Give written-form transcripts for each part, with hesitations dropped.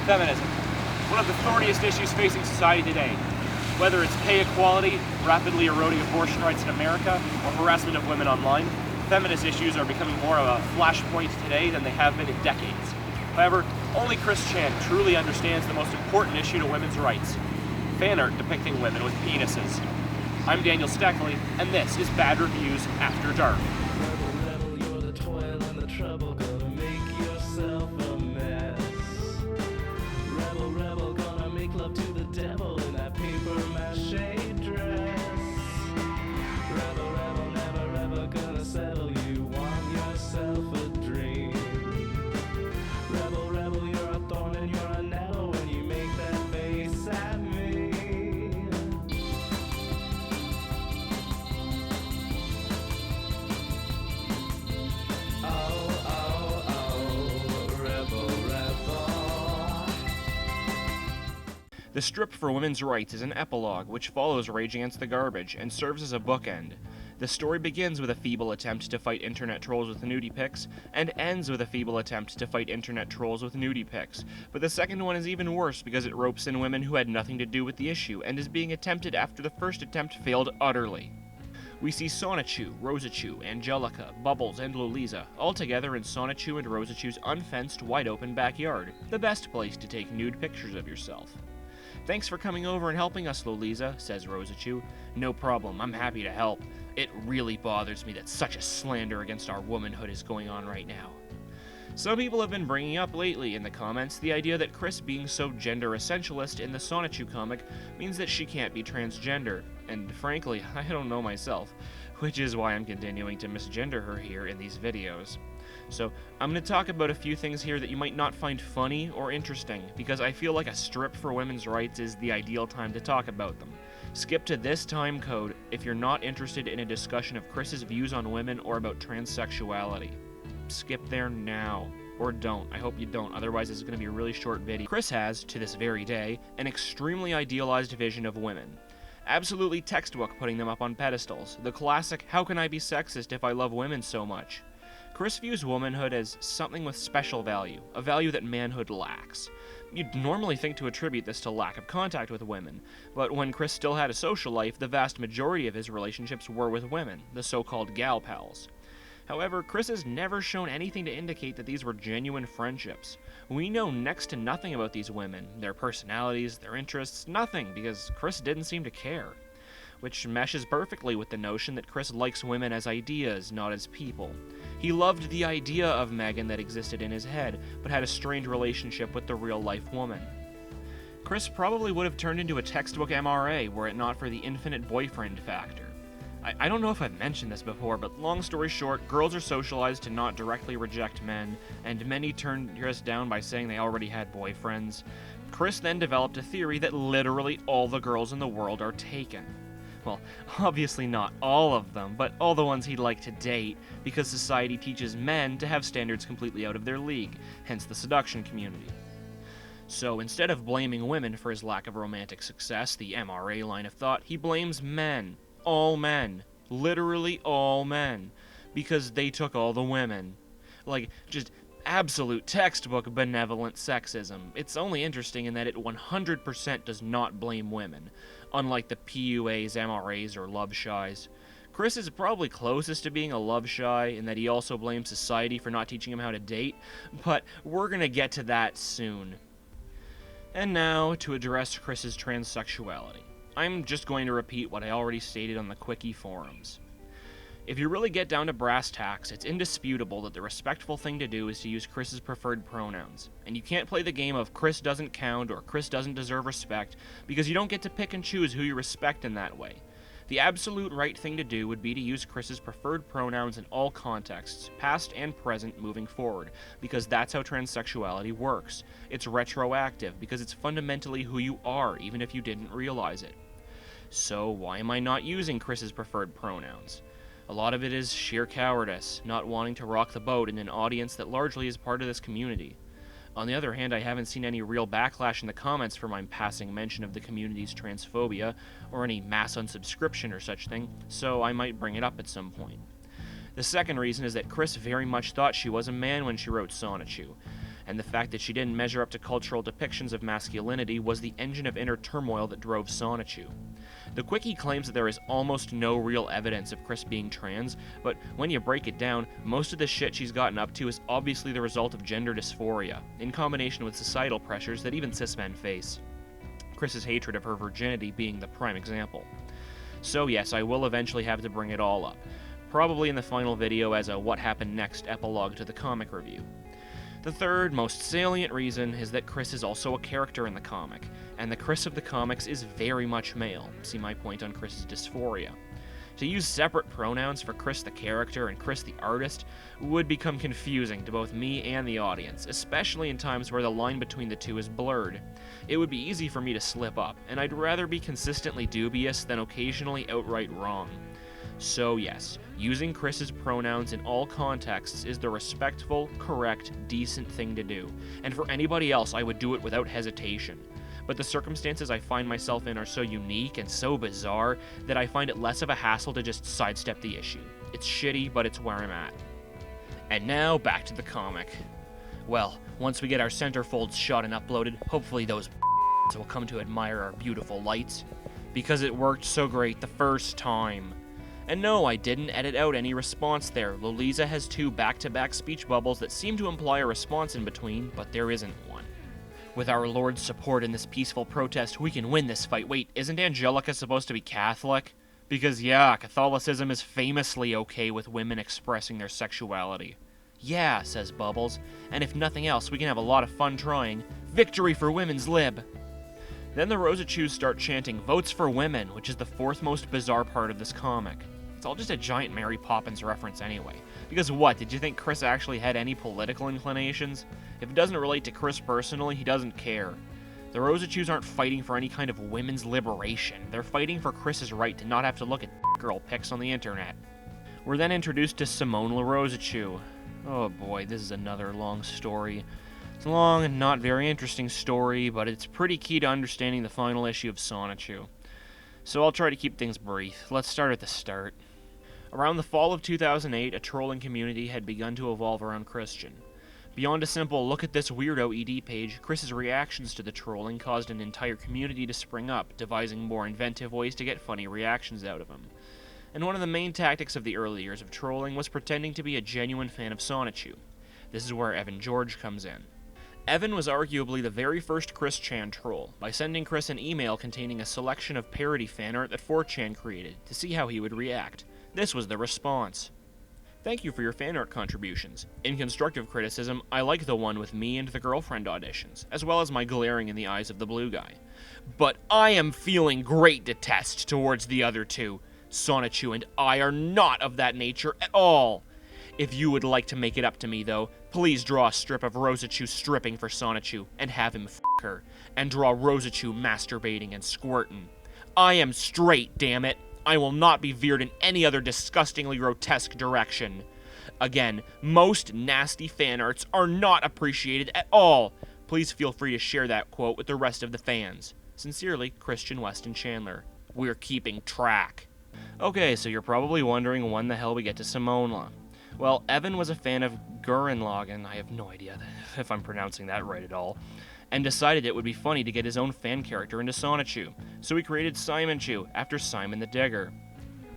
Feminism, one of the thorniest issues facing society today. Whether it's pay equality, rapidly eroding abortion rights in America, or harassment of women online, feminist issues are becoming more of a flashpoint today than they have been in decades. However, only Chris Chan truly understands the most important issue to women's rights: fan art depicting women with penises. I'm Daniel Steckley, and this is Bad Reviews After Dark. Rebel, you're the toil and the trouble, gonna make yourself a mess. Rebel, gonna make love to the devil in that paper mache dress. Rebel, never ever gonna settle, you want yourself a dream. Rebel, you're a thorn and you're a nettle when you make that face at me. The Strip for Women's Rights is an epilogue which follows Rage Against the Garbage and serves as a bookend. The story begins with a feeble attempt to fight internet trolls with nudie pics, and ends with a feeble attempt to fight internet trolls with nudie pics. But the second one is even worse because it ropes in women who had nothing to do with the issue, and is being attempted after the first attempt failed utterly. We see Sonichu, Rosechu, Angelica, Bubbles, and Lolisa all together in Sonichu and Rosechu's unfenced, wide-open backyard, the best place to take nude pictures of yourself. "Thanks for coming over and helping us, Lolisa," says Rosechu. "No problem, I'm happy to help. It really bothers me that such a slander against our womanhood is going on right now." Some people have been bringing up lately in the comments the idea that Chris being so gender essentialist in the Sonichu comic means that she can't be transgender, and frankly, I don't know myself, which is why I'm continuing to misgender her here in these videos. So, I'm going to talk about a few things here that you might not find funny or interesting, because I feel like a strip for women's rights is the ideal time to talk about them. Skip to this time code if you're not interested in a discussion of Chris's views on women or about transsexuality. Skip there now. Or don't. I hope you don't, otherwise it's going to be a really short video. Chris has, to this very day, an extremely idealized vision of women. Absolutely textbook putting them up on pedestals. The classic, "How can I be sexist if I love women so much?" Chris views womanhood as something with special value, a value that manhood lacks. You'd normally think to attribute this to lack of contact with women, but when Chris still had a social life, the vast majority of his relationships were with women, the so-called gal pals. However, Chris has never shown anything to indicate that these were genuine friendships. We know next to nothing about these women, their personalities, their interests, nothing, because Chris didn't seem to care. Which meshes perfectly with the notion that Chris likes women as ideas, not as people. He loved the idea of Megan that existed in his head, but had a strained relationship with the real-life woman. Chris probably would have turned into a textbook MRA were it not for the infinite boyfriend factor. I don't know if I've mentioned this before, but long story short, girls are socialized to not directly reject men, and many turned Chris down by saying they already had boyfriends. Chris then developed a theory that literally all the girls in the world are taken. Well, obviously not all of them, but all the ones he'd like to date, because society teaches men to have standards completely out of their league, hence the seduction community. So instead of blaming women for his lack of romantic success, the MRA line of thought, he blames men. All men. Literally all men. Because they took all the women. Like, just absolute textbook benevolent sexism. It's only interesting in that it 100% does not blame women, unlike the PUAs, MRAs, or love shies. Chris is probably closest to being a love shy in that he also blames society for not teaching him how to date, but we're gonna get to that soon. And now, to address Chris's transsexuality. I'm just going to repeat what I already stated on the Quickie forums. If you really get down to brass tacks, it's indisputable that the respectful thing to do is to use Chris's preferred pronouns. And you can't play the game of Chris doesn't count or Chris doesn't deserve respect, because you don't get to pick and choose who you respect in that way. The absolute right thing to do would be to use Chris's preferred pronouns in all contexts, past and present, moving forward, because that's how transsexuality works. It's retroactive, because it's fundamentally who you are, even if you didn't realize it. So why am I not using Chris's preferred pronouns? A lot of it is sheer cowardice, not wanting to rock the boat in an audience that largely is part of this community. On the other hand, I haven't seen any real backlash in the comments for my passing mention of the community's transphobia, or any mass unsubscription or such thing, so I might bring it up at some point. The second reason is that Chris very much thought she was a man when she wrote Sonichu. and the fact that she didn't measure up to cultural depictions of masculinity was the engine of inner turmoil that drove Sonichu. The Quickie claims that there is almost no real evidence of Chris being trans, but when you break it down, most of the shit she's gotten up to is obviously the result of gender dysphoria, in combination with societal pressures that even cis men face. Chris's hatred of her virginity being the prime example. So yes, I will eventually have to bring it all up, probably in the final video as a what happened next epilogue to the comic review. The third, most salient reason is that Chris is also a character in the comic, and the Chris of the comics is very much male. See my point on Chris's dysphoria. To use separate pronouns for Chris the character and Chris the artist would become confusing to both me and the audience, especially in times where the line between the two is blurred. It would be easy for me to slip up, and I'd rather be consistently dubious than occasionally outright wrong. So yes, using Chris's pronouns in all contexts is the respectful, correct, decent thing to do, and for anybody else I would do it without hesitation. But the circumstances I find myself in are so unique and so bizarre that I find it less of a hassle to just sidestep the issue. It's shitty, but it's where I'm at. And now, back to the comic. Well, once we get our centerfolds shot and uploaded, hopefully those will come to admire our beautiful lights. Because it worked so great the first time. And no, I didn't edit out any response there. Lolisa has 2 back-to-back speech bubbles that seem to imply a response in between, but there isn't one. With our Lord's support in this peaceful protest, we can win this fight. Wait, isn't Angelica supposed to be Catholic? Because yeah, Catholicism is famously okay with women expressing their sexuality. Yeah, says Bubbles, and if nothing else, we can have a lot of fun trying. Victory for women's lib! Then the Rosechus start chanting votes for women, which is the 4th most bizarre part of this comic. It's all just a giant Mary Poppins reference anyway. Because what, did you think Chris actually had any political inclinations? If it doesn't relate to Chris personally, he doesn't care. The Rosechus aren't fighting for any kind of women's liberation. They're fighting for Chris's right to not have to look at girl pics on the internet. We're then introduced to Simone Rosechu. Oh boy, this is another long story. It's a long and not very interesting story, but it's pretty key to understanding the final issue of Sonichu. So I'll try to keep things brief. Let's start at the start. Around the fall of 2008, a trolling community had begun to evolve around Christian. Beyond a simple look at this weirdo ED page, Chris's reactions to the trolling caused an entire community to spring up, devising more inventive ways to get funny reactions out of him. And one of the main tactics of the early years of trolling was pretending to be a genuine fan of Sonichu. This is where Evan George comes in. Evan was arguably the very first Chris Chan troll, by sending Chris an email containing a selection of parody fan art that 4chan created, to see how he would react. This was the response. Thank you for your fan art contributions. In constructive criticism, I like the one with me and the girlfriend auditions, as well as my glaring in the eyes of the blue guy. But I am feeling great detest towards the other two. Sonichu and I are not of that nature at all. If you would like to make it up to me, though, please draw a strip of Rosechu stripping for Sonichu and have him f*** her, and draw Rosechu masturbating and squirtin'. I am straight, damn it. I will not be veered in any other disgustingly grotesque direction. Again, most nasty fan arts are not appreciated at all. Please feel free to share that quote with the rest of the fans. Sincerely, Christian Weston Chandler. We're keeping track. Okay, so you're probably wondering when the hell we get to Simone. Well, Evan was a fan of Gurrenlagann, I have no idea if I'm pronouncing that right at all, and decided it would be funny to get his own fan character into Sonichu, so he created Simonchu, after Simon the Digger.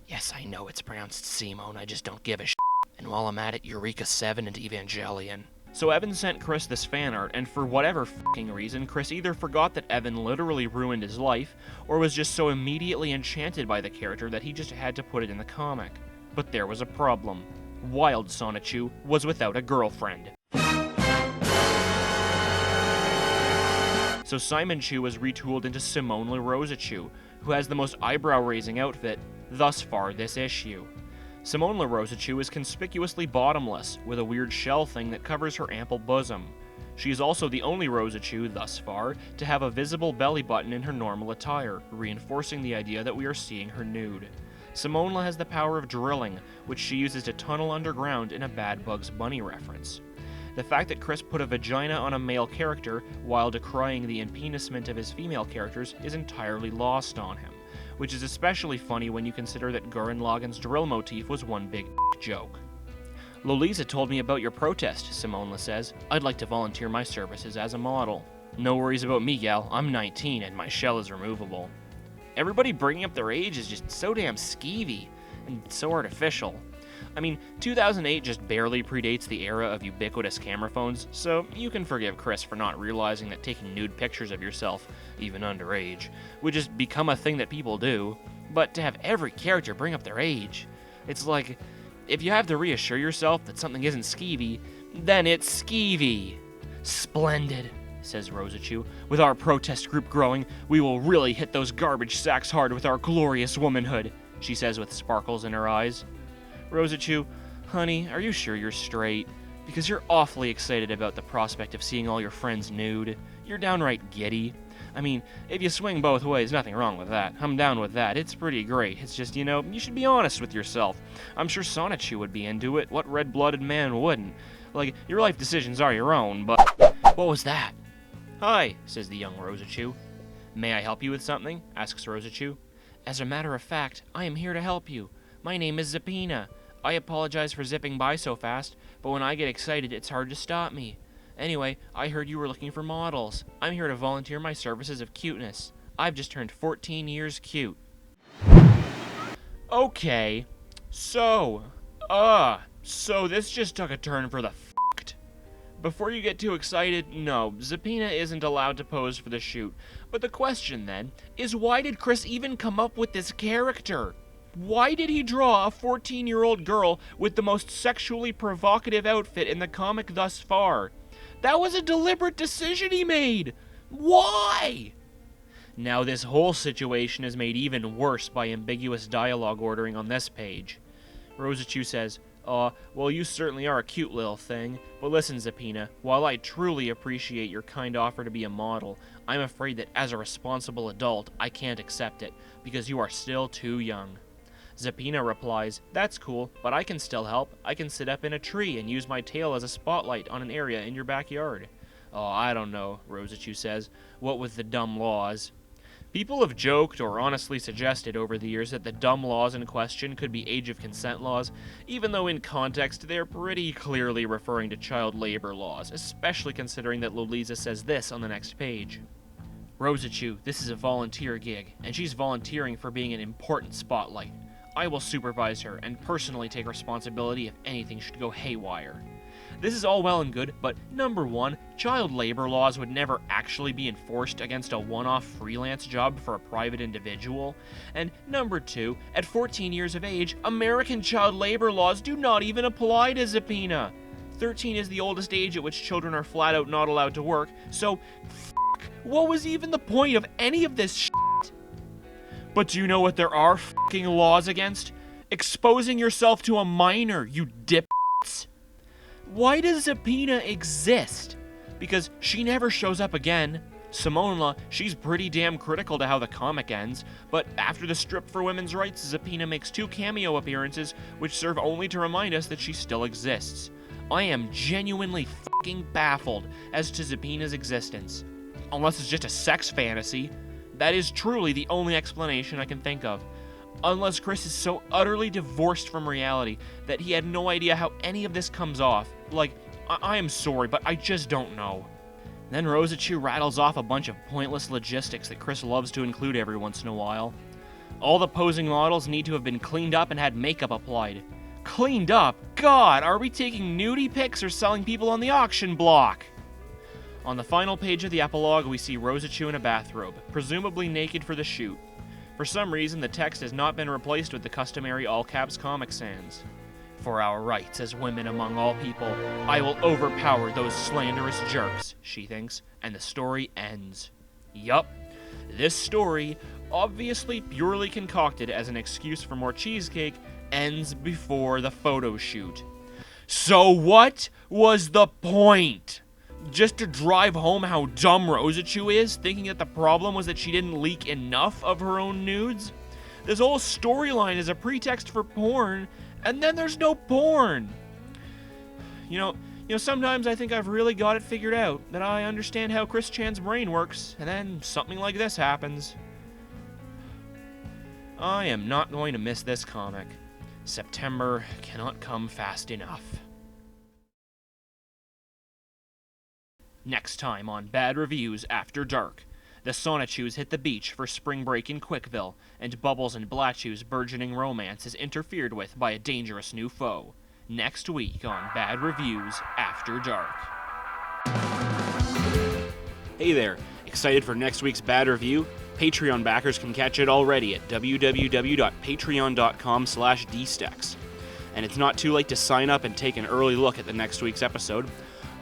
Yes, I know it's pronounced Simone, I just don't give a shit. And while I'm at it, Eureka 7 and Evangelion. So Evan sent Chris this fan art, and for whatever fucking reason, Chris either forgot that Evan literally ruined his life, or was just so immediately enchanted by the character that he just had to put it in the comic. But there was a problem. Wild Sonichu was without a girlfriend. So Simonchu was retooled into Simone Rosechu, who has the most eyebrow-raising outfit thus far this issue. Simone Rosechu is conspicuously bottomless, with a weird shell thing that covers her ample bosom. She is also the only Rosechu, thus far, to have a visible belly button in her normal attire, reinforcing the idea that we are seeing her nude. Simone has the power of drilling, which she uses to tunnel underground in a Bad Bugs Bunny reference. The fact that Chris put a vagina on a male character while decrying the impenisment of his female characters is entirely lost on him, which is especially funny when you consider that Gurren Lagann's drill motif was one big joke. Lolisa told me about your protest, Simona says. I'd like to volunteer my services as a model. No worries about me, gal. I'm 19 and my shell is removable. Everybody bringing up their age is just so damn skeevy and so artificial. I mean, 2008 just barely predates the era of ubiquitous camera phones, so you can forgive Chris for not realizing that taking nude pictures of yourself, even underage, would just become a thing that people do. But to have every character bring up their age, it's like, if you have to reassure yourself that something isn't skeevy, then it's skeevy. Splendid, says Rosechu. With our protest group growing, we will really hit those garbage sacks hard with our glorious womanhood, she says with sparkles in her eyes. Rosechu, honey, are you sure you're straight? Because you're awfully excited about the prospect of seeing all your friends nude. You're downright giddy. I mean, if you swing both ways, nothing wrong with that. I'm down with that. It's pretty great. It's just, you should be honest with yourself. I'm sure Sonichu would be into it. What red-blooded man wouldn't? Like, your life decisions are your own, but... What was that? Hi, says the young Rosechu. May I help you with something? Asks Rosechu. As a matter of fact, I am here to help you. My name is Zapina. I apologize for zipping by so fast, but when I get excited, it's hard to stop me. Anyway, I heard you were looking for models. I'm here to volunteer my services of cuteness. I've just turned 14 years cute. Okay, so this just took a turn for the f***ed. Before you get too excited, no, Zapina isn't allowed to pose for the shoot. But the question then is, why did Chris even come up with this character? Why did he draw a 14-year-old girl with the most sexually provocative outfit in the comic thus far? That was a deliberate decision he made! Why? Now this whole situation is made even worse by ambiguous dialogue ordering on this page. Rosechu says, well, you certainly are a cute little thing, but listen, Zapina, while I truly appreciate your kind offer to be a model, I'm afraid that as a responsible adult, I can't accept it, because you are still too young. Zapina replies, that's cool, but I can still help. I can sit up in a tree and use my tail as a spotlight on an area in your backyard. Oh, I don't know, Rosechu says. What with the dumb laws? People have joked or honestly suggested over the years that the dumb laws in question could be age of consent laws, even though in context they're pretty clearly referring to child labor laws, especially considering that Lolisa says this on the next page. Rosechu, this is a volunteer gig, and she's volunteering for being an important spotlight. I will supervise her and personally take responsibility if anything should go haywire. This is all well and good, but number one, child labor laws would never actually be enforced against a one-off freelance job for a private individual. And number two, at 14 years of age, American child labor laws do not even apply to Zapina. 13 is the oldest age at which children are flat out not allowed to work, so what was even the point of any of this shit? But do you know what there are fucking laws against? Exposing yourself to a minor, you dipshits. Why does Zapina exist? Because she never shows up again. Simona, she's pretty damn critical to how the comic ends, but after the strip for women's rights, Zapina makes 2 cameo appearances, which serve only to remind us that she still exists. I am genuinely fucking baffled as to Zapina's existence. Unless it's just a sex fantasy. That is truly the only explanation I can think of. Unless Chris is so utterly divorced from reality that he had no idea how any of this comes off. Like, I am sorry, but I just don't know. Then Rosechu rattles off a bunch of pointless logistics that Chris loves to include every once in a while. All the posing models need to have been cleaned up and had makeup applied. Cleaned up? God, are we taking nudie pics or selling people on the auction block? On the final page of the epilogue, we see Rosechu in a bathrobe, presumably naked for the shoot. For some reason, the text has not been replaced with the customary all-caps Comic Sans. For our rights as women among all people, I will overpower those slanderous jerks, she thinks, and the story ends. Yup. This story, obviously purely concocted as an excuse for more cheesecake, ends before the photo shoot. So what was the point? Just to drive home how dumb Rosechu is, thinking that the problem was that she didn't leak enough of her own nudes? This whole storyline is a pretext for porn, and then there's no porn. You know, sometimes I think I've really got it figured out, that I understand how Chris Chan's brain works, and then something like this happens. I am not going to miss this comic. September cannot come fast enough. Next time on Bad Reviews After Dark. The Sonichus hit the beach for spring break in Quickville, and Bubbles and Blatchu's burgeoning romance is interfered with by a dangerous new foe. Next week on Bad Reviews After Dark. Hey there, excited for next week's Bad Review? Patreon backers can catch it already at www.patreon.com/DStecks. And it's not too late to sign up and take an early look at the next week's episode.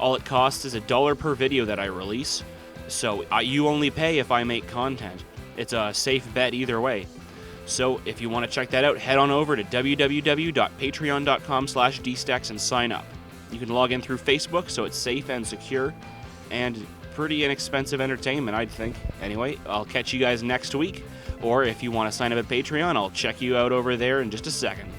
All it costs is $1 per video that I release, so you only pay if I make content. It's a safe bet either way. So if you want to check that out, head on over to www.patreon.com/DStecks and sign up. You can log in through Facebook, so it's safe and secure, and pretty inexpensive entertainment, I'd think. Anyway, I'll catch you guys next week, or if you want to sign up at Patreon, I'll check you out over there in just a second.